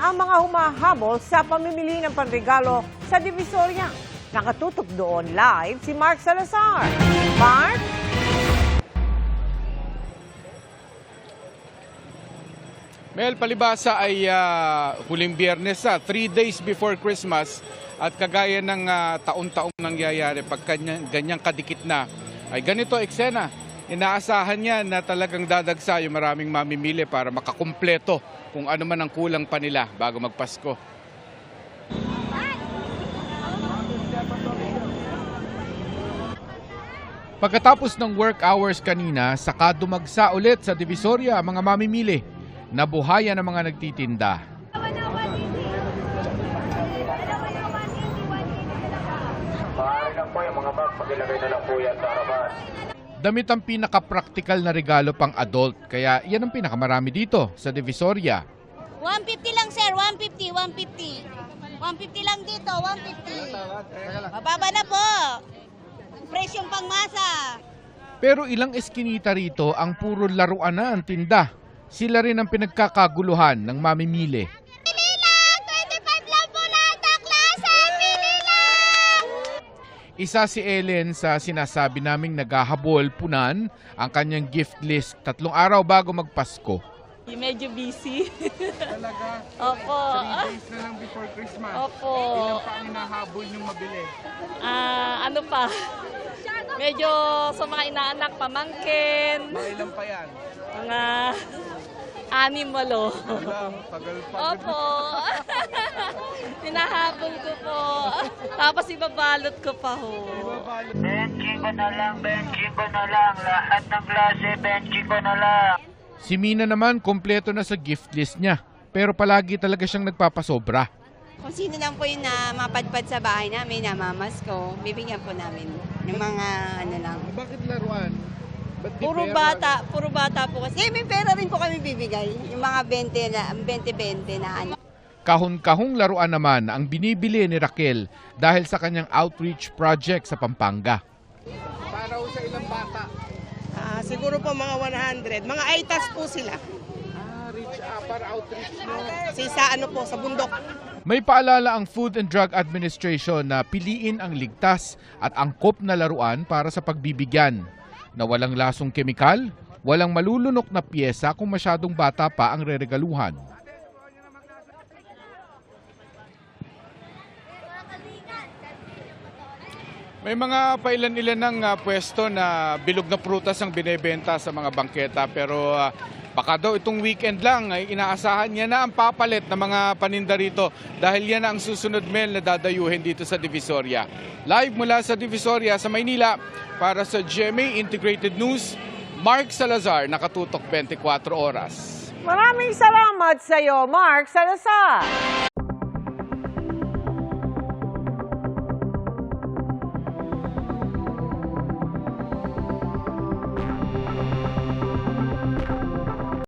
ang mga humahabol sa pamimili ng panregalo sa Divisoria. Nakatutok doon live si Mark Salazar. Mark? Mel, palibasa ay huling Biyernes 3 days before Christmas at kagaya ng taon-taong nangyayari pag ganyang kadikit na ay ganito eksena. Inaasahan niya na talagang dadagsa yung maraming mamimili para makakumpleto kung ano man ang kulang pa nila bago magpasko. Pagkatapos ng work hours kanina, saka dumagsa ulit sa Divisoria ang mga mamimili. Nabuhayan ang mga nagtitinda. Maaari lang po yung mga bag, pag-ilagay na lang po yan sa harapan. Damit ang pinaka-practical na regalo pang adult, kaya yan ang pinakamarami dito sa Divisoria. 150 lang sir, 150, 150. 150 lang dito, 150. Mababa na po. Presyong pangmasa. Pero ilang eskinita rito ang puro laruan na ang tinda. Sila rin ang pinagkakaguluhan ng mamimili. Pili lang! 25 lang po lahat ang klase! Pili lang! Isa si Ellen sa sinasabi naming naghahabol punan ang kanyang gift list 3 araw bago magpasko. Medyo busy. Talaga? Opo. 3 days na lang before Christmas. Opo. Ilan pa ang hinahabol niyong mabili? Ano pa? Medyo sa mga inaanak, pamangkin. Mga ilan pa yan? Mga 6 walo. Tagal pa. Opo. Hinahabol ko po. Tapos ibabalot ko pa ho. Benching ko na lang, benching ko na lang. Lahat ng klase, benching ko na lang. Si Mina naman kompleto na sa gift list niya. Pero palagi talaga siyang nagpapasobra. Kung sino lang po yung na mapadpad sa bahay namin, namamas ko, bibigyan po namin ng mga ano lang. Bakit laruan? Puro bata po kasi. May pera rin po kami bibigay. Yung mga 20-20 na ano. Kahon-kahong laruan naman ang binibili ni Raquel dahil sa kanyang outreach project sa Pampanga. Para sa ilang bata? Siguro po mga 100. Mga aitas po sila. Para outreach mo. Sa ano po, sa bundok. May paalala ang Food and Drug Administration na piliin ang ligtas at angkop na laruan para sa pagbibigyan. Na walang lasong kemikal, walang malulunok na piyesa kung masyadong bata pa ang reregaluhan. May mga pailan-ilan ng pwesto na bilog na prutas ang binebenta sa mga bangketa pero baka daw itong weekend lang ay inaasahan niya na ang papalit ng mga paninda rito dahil yan ang susunod Mel na dadayuhin dito sa Divisoria. Live mula sa Divisoria sa Maynila para sa GMA Integrated News, Mark Salazar, nakatutok 24 oras. Maraming salamat sa iyo, Mark Salazar.